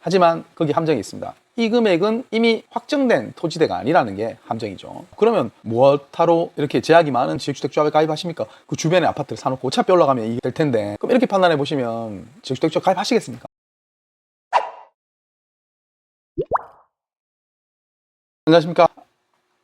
하지만 거기 함정이 있습니다. 이 금액은 이미 확정된 토지대가 아니라는 게 함정이죠. 그러면 무엇하러 이렇게 제약이 많은 지역주택조합에 가입하십니까? 그 주변에 아파트를 사놓고 어차피 올라가면 이게 될 텐데, 그럼 이렇게 판단해 보시면 지역주택조합 가입하시겠습니까? 안녕하십니까?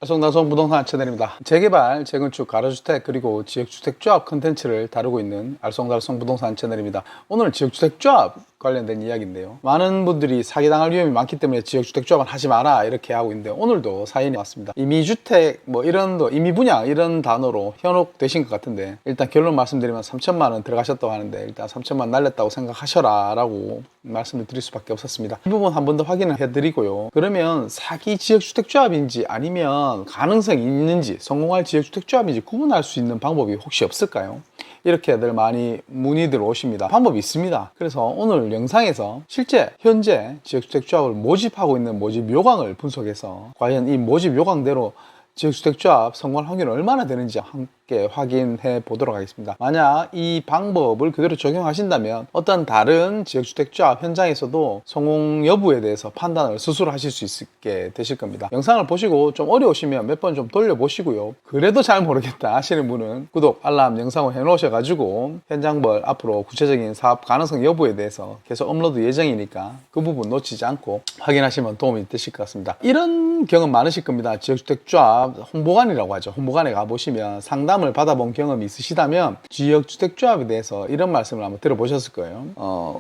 알쏭달쏭 부동산 채널입니다. 재개발, 재건축, 가로주택, 그리고 지역주택조합 컨텐츠를 다루고 있는 알쏭달쏭 부동산 채널입니다. 오늘 지역주택조합 관련된 이야기인데요. 많은 분들이 사기당할 위험이 많기 때문에 지역주택조합은 하지 마라 이렇게 하고 있는데, 오늘도 사연이 왔습니다. 임의주택 임의분양 이런 단어로 현혹되신 것 같은데, 일단 결론 말씀드리면 3천만 원 들어가셨다고 하는데, 일단 3천만 원 날렸다고 생각하셔라 라고 말씀을 드릴 수밖에 없었습니다. 이 부분 한 번 더 확인을 해드리고요. 그러면 사기 지역주택조합인지 아니면 가능성이 있는지, 성공할 지역주택조합인지 구분할 수 있는 방법이 혹시 없을까요? 이렇게들 많이 문의들 오십니다. 방법이 있습니다. 그래서 오늘 영상에서 실제 현재 지역주택조합을 모집하고 있는 모집 요강을 분석해서 과연 이 모집 요강대로 지역주택조합 성공할 확률이 얼마나 되는지 함께 확인해 보도록 하겠습니다. 만약 이 방법을 그대로 적용하신다면 어떤 다른 지역주택조합 현장에서도 성공 여부에 대해서 판단을 스스로 하실 수 있게 되실 겁니다. 영상을 보시고 좀 어려우시면 몇 번 좀 돌려보시고요. 그래도 잘 모르겠다 하시는 분은 구독, 알람 영상을 해놓으셔가지고 현장별 앞으로 구체적인 사업 가능성 여부에 대해서 계속 업로드 예정이니까 그 부분 놓치지 않고 확인하시면 도움이 되실 것 같습니다. 이런 경험 많으실 겁니다. 지역주택조합 홍보관이라고 하죠. 홍보관에 가보시면 상담을 받아본 경험이 있으시다면 지역주택조합에 대해서 이런 말씀을 한번 들어보셨을 거예요.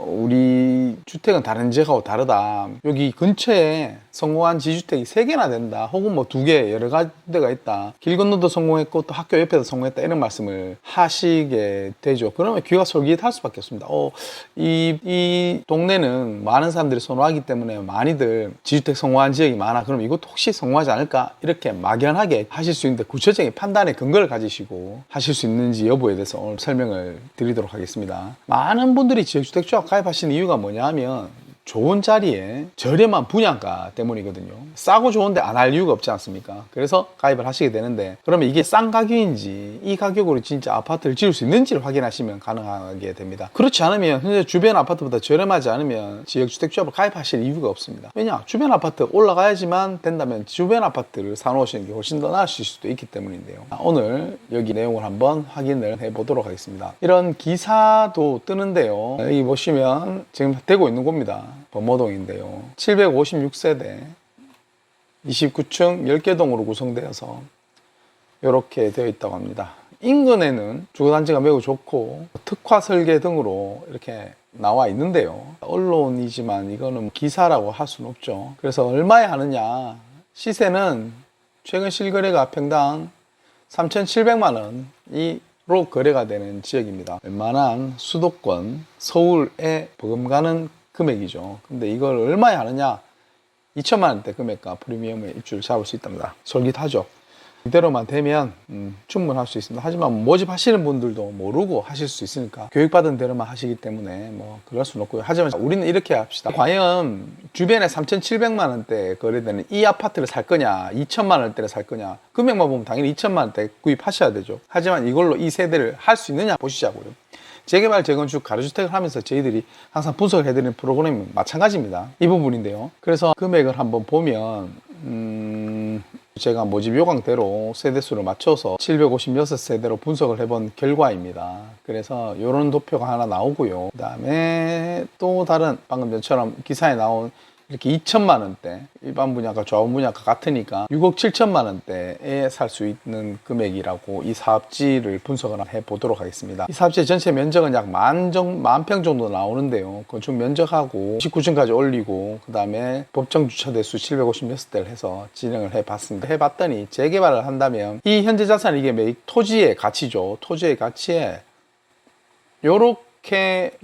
우리 주택은 다른 지역하고 다르다. 여기 근처에 성공한 지주택이 3개나 된다. 혹은 뭐 2개 여러 가지가 있다. 길 건너도 성공했고 또 학교 옆에도 성공했다. 이런 말씀을 하시게 되죠. 그러면 귀가 솔깃할 수밖에 없습니다. 이 동네는 많은 사람들이 선호하기 때문에 많이들 지주택 성공한 지역이 많아. 그럼 이것도 혹시 성공하지 않을까? 이렇게 막연하게 하실 수 있는데, 구체적인 판단의 근거를 가지시고 하실 수 있는지 여부에 대해서 오늘 설명을 드리도록 하겠습니다. 많은 분들이 지역주택조합 가입하시는 이유가 뭐냐 하면 좋은 자리에 저렴한 분양가 때문이거든요. 싸고 좋은데 안 할 이유가 없지 않습니까? 그래서 가입을 하시게 되는데, 그러면 이게 싼 가격인지 이 가격으로 진짜 아파트를 지을 수 있는지를 확인하시면 가능하게 됩니다. 그렇지 않으면, 현재 주변 아파트보다 저렴하지 않으면 지역주택조합을 가입하실 이유가 없습니다. 왜냐? 주변 아파트 올라가야지만 된다면 주변 아파트를 사놓으시는 게 훨씬 더 나으실 수도 있기 때문인데요. 오늘 여기 내용을 한번 확인을 해보도록 하겠습니다. 이런 기사도 뜨는데요. 여기 보시면 지금 되고 있는 겁니다. 범어동인데요. 756세대 29층 10개 동으로 구성되어서 이렇게 되어 있다고 합니다. 인근에는 주거단지가 매우 좋고 특화 설계 등으로 이렇게 나와 있는데요. 언론이지만 이거는 기사라고 할 수는 없죠. 그래서 얼마에 하느냐, 시세는 최근 실거래가 평당 3,700만 원으로 거래가 되는 지역입니다. 웬만한 수도권 서울에 버금가는 금액이죠. 근데 이걸 얼마에 하느냐, 2천만 원대 금액과 프리미엄의 입주를 잡을 수 있답니다. 솔깃하죠. 이대로만 되면 충분할 수 있습니다. 하지만 모집하시는 분들도 모르고 하실 수 있으니까 교육받은 대로만 하시기 때문에 뭐 그럴 수는 없고요. 하지만 우리는 이렇게 합시다. 과연 주변에 3,700만 원대 거래되는 이 아파트를 살 거냐, 2천만 원대를 살 거냐, 금액만 보면 당연히 2천만 원대 구입하셔야 되죠. 하지만 이걸로 이 세대를 할 수 있느냐 보시자고요. 재개발, 재건축, 가로주택을 하면서 저희들이 항상 분석을 해드리는 프로그램은 마찬가지입니다. 이 부분인데요. 그래서 금액을 한번 보면 제가 모집 요강대로 세대수를 맞춰서 756세대로 분석을 해본 결과입니다. 그래서 이런 도표가 하나 나오고요. 그 다음에 또 다른, 방금 전처럼 기사에 나온 이렇게 2천만 원대, 일반 분양가, 좌우 분양가 같으니까 6억 7천만 원대에 살 수 있는 금액이라고 이 사업지를 분석을 해보도록 하겠습니다. 이 사업지 전체 면적은 약 10,000평 정도 나오는데요. 건축 면적하고 19층까지 올리고, 그 다음에 법정 주차 대수 756대를 해서 진행을 해봤습니다. 해봤더니 재개발을 한다면 이 현재 자산, 이게 매입 토지의 가치죠. 토지의 가치에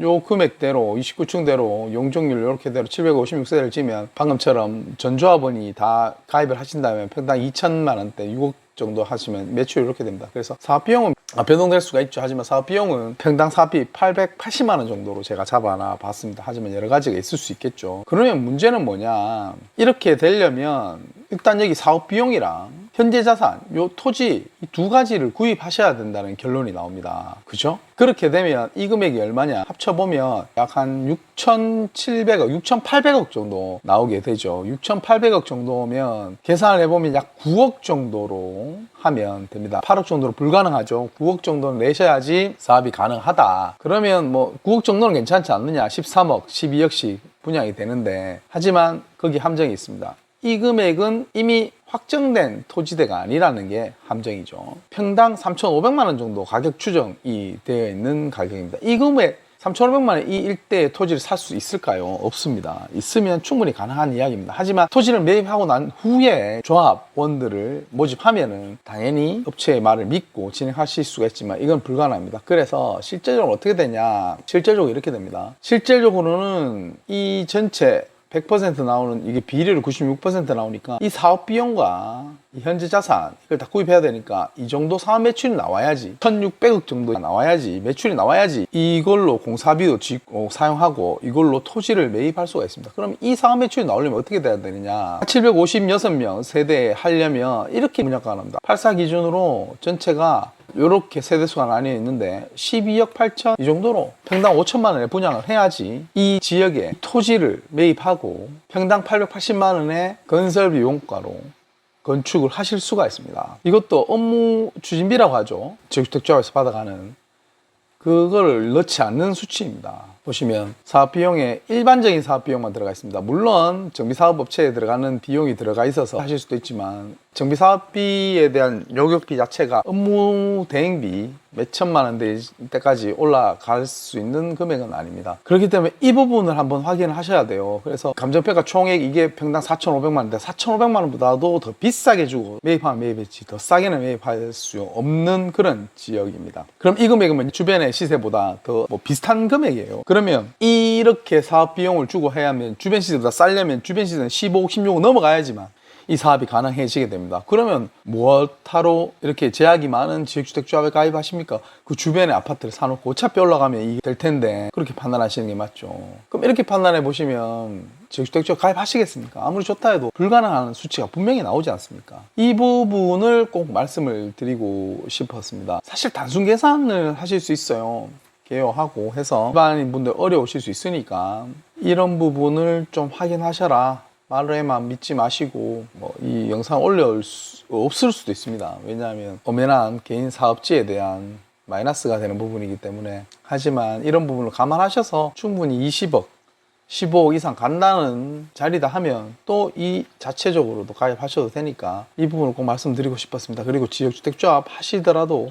요 금액대로 29층대로 용적률 요렇게대로 756세대를 지면 방금처럼 전조합원이 다 가입을 하신다면 평당 2천만 원대 6억 정도 하시면 매출 이렇게 됩니다. 그래서 사업비용은 변동될 수가 있죠. 하지만 사업비용은 평당 사업비 880만 원 정도로 제가 잡아놔 봤습니다. 하지만 여러 가지가 있을 수 있겠죠. 그러면 문제는 뭐냐, 이렇게 되려면 일단 여기 사업비용이랑 현재 자산, 요 토지 이 두 가지를 구입하셔야 된다는 결론이 나옵니다. 그죠? 그렇게 되면 이 금액이 얼마냐? 합쳐보면 약 한 6,700억, 6,800억 정도 나오게 되죠. 6,800억 정도면 계산을 해보면 약 9억 정도로 하면 됩니다. 8억 정도로 불가능하죠. 9억 정도는 내셔야지 사업이 가능하다. 그러면 뭐 9억 정도는 괜찮지 않느냐? 13억, 12억씩 분양이 되는데, 하지만 거기 함정이 있습니다. 이 금액은 이미 확정된 토지대가 아니라는 게 함정이죠. 평당 3,500만 원 정도 가격 추정이 되어 있는 가격입니다. 이 금액 3,500만 원 이 일대의 토지를 살 수 있을까요? 없습니다. 있으면 충분히 가능한 이야기입니다. 하지만 토지를 매입하고 난 후에 조합원들을 모집하면은 당연히 업체의 말을 믿고 진행하실 수가 있지만 이건 불가능합니다. 그래서 실제적으로 어떻게 되냐? 실제적으로 이렇게 됩니다. 실제적으로는 이 전체 100% 나오는 이게 비율이 96% 나오니까 이 사업 비용과 이 현재 자산 이걸 다 구입해야 되니까 이 정도 사업 매출이 나와야지, 1,600억 정도 나와야지, 매출이 나와야지 이걸로 공사비도 사용하고 이걸로 토지를 매입할 수가 있습니다. 그럼 이 사업 매출이 나오려면 어떻게 돼야 되느냐? 756명 세대에 하려면 이렇게 분양가가 납니다. 84 기준으로 전체가 이렇게 세대수가 나뉘어 있는데 12억 8천 이 정도로 평당 5천만 원에 분양을 해야지 이 지역에 토지를 매입하고 평당 880만 원의 건설 비용가로 건축을 하실 수가 있습니다. 이것도 업무 추진비라고 하죠. 지역주택조합에서 받아가는 그걸 넣지 않는 수치입니다. 보시면 사업비용에 일반적인 사업비용만 들어가 있습니다. 물론 정비사업업체에 들어가는 비용이 들어가 있어서 하실 수도 있지만 정비사업비에 대한 요격비 자체가 업무 대행비 몇 천만 원대 때까지 올라갈 수 있는 금액은 아닙니다. 그렇기 때문에 이 부분을 한번 확인을 하셔야 돼요. 그래서 감정평가 총액 이게 평당 4,500만 원인데 4,500만 원보다도 더 비싸게 주고 매입하면 매입했지 더 싸게는 매입할 수 없는 그런 지역입니다. 그럼 이 금액은 주변의 시세보다 더 뭐 비슷한 금액이에요. 그러면 이렇게 사업 비용을 주고 해야 하면 주변 시세보다 싸려면 주변 시세는 15억, 16억 넘어가야지만 이 사업이 가능해지게 됩니다. 그러면 무엇하러 이렇게 제약이 많은 지역주택조합에 가입하십니까? 그 주변에 아파트를 사놓고 어차피 올라가면 이게 될 텐데 그렇게 판단하시는 게 맞죠. 그럼 이렇게 판단해 보시면 지역주택조합 가입하시겠습니까? 아무리 좋다 해도 불가능한 수치가 분명히 나오지 않습니까? 이 부분을 꼭 말씀을 드리고 싶었습니다. 사실 단순 계산을 하실 수 있어요. 개요하고 해서 일반인 분들 어려우실 수 있으니까 이런 부분을 좀 확인하셔라. 말에만 믿지 마시고 이 영상 올려올 수 없을 수도 있습니다. 왜냐하면 엄연한 개인 사업지에 대한 마이너스가 되는 부분이기 때문에. 하지만 이런 부분을 감안하셔서 충분히 20억 15억 이상 간다는 자리다 하면 또 이 자체적으로도 가입하셔도 되니까 이 부분을 꼭 말씀드리고 싶었습니다. 그리고 지역주택조합 하시더라도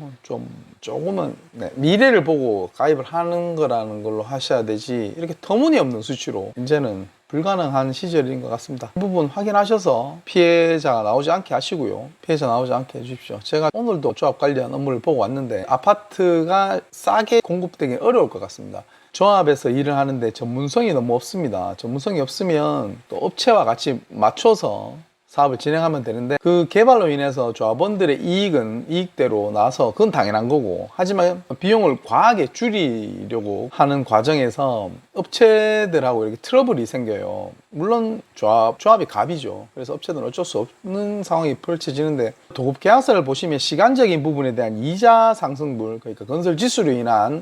조금은 미래를 보고 가입을 하는 거라는 걸로 하셔야 되지 이렇게 터무니없는 수치로 이제는 불가능한 시절인 것 같습니다. 이 부분 확인하셔서 피해자가 나오지 않게 하시고요. 피해자 나오지 않게 해주십시오. 제가 오늘도 조합 관련 업무를 보고 왔는데 아파트가 싸게 공급되기 어려울 것 같습니다. 조합에서 일을 하는데 전문성이 너무 없습니다. 전문성이 없으면 또 업체와 같이 맞춰서 사업을 진행하면 되는데 그 개발로 인해서 조합원들의 이익은 이익대로 나와서 그건 당연한 거고, 하지만 비용을 과하게 줄이려고 하는 과정에서 업체들하고 이렇게 트러블이 생겨요. 물론 조합이 갑이죠. 그래서 업체들은 어쩔 수 없는 상황이 펼쳐지는데, 도급 계약서를 보시면 시간적인 부분에 대한 이자 상승률, 그러니까 건설 지수로 인한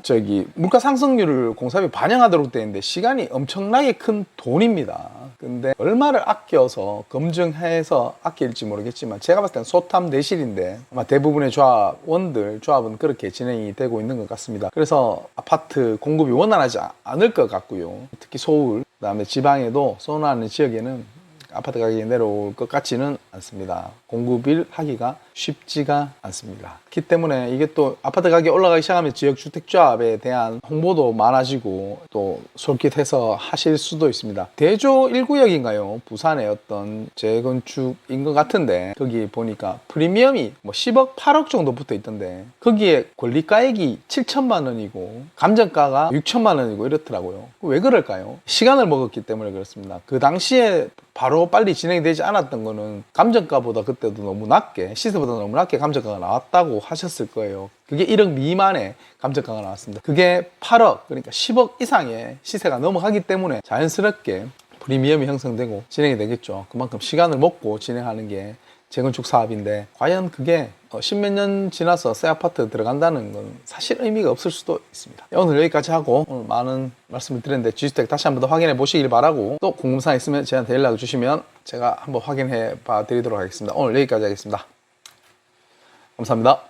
물가 상승률을 공사비 반영하도록 되어 있는데 시간이 엄청나게 큰 돈입니다. 근데 얼마를 아껴서 검증해서 아낄지 모르겠지만 제가 봤을 땐 소탐 내실인데 아마 대부분의 조합은 그렇게 진행이 되고 있는 것 같습니다. 그래서 아파트 공급이 원활하지 않을 것 같고요. 특히 서울, 그다음에 지방에도 선호하는 지역에는 아파트 가격이 내려올 것 같지는 않습니다. 공급을 하기가 쉽지가 않습니다. 그렇기 때문에 이게 또 아파트 가격이 올라가기 시작하면 지역주택조합에 대한 홍보도 많아지고 또 솔깃해서 하실 수도 있습니다. 대조 1구역인가요? 부산의 어떤 재건축인 것 같은데 거기 보니까 프리미엄이 10억, 8억 정도 붙어 있던데 거기에 권리가액이 7천만 원이고 감정가가 6천만 원이고 이렇더라고요. 왜 그럴까요? 시간을 먹었기 때문에 그렇습니다. 그 당시에 바로 빨리 진행이 되지 않았던 거는 감정가보다 그때도 너무 낮게, 시세보다 너무 낮게 감정가가 나왔다고 하셨을 거예요. 그게 1억 미만의 감정가가 나왔습니다. 그게 8억, 그러니까 10억 이상의 시세가 넘어가기 때문에 자연스럽게 프리미엄이 형성되고 진행이 되겠죠. 그만큼 시간을 먹고 진행하는 게 재건축 사업인데 과연 그게 십몇 년 지나서 새 아파트 들어간다는 건 사실 의미가 없을 수도 있습니다. 오늘 여기까지 하고 오늘 많은 말씀을 드렸는데 지주택 다시 한번 더 확인해 보시길 바라고 또 궁금사항 있으면 저한테 연락을 주시면 제가 한번 확인해 봐 드리도록 하겠습니다. 오늘 여기까지 하겠습니다. 감사합니다.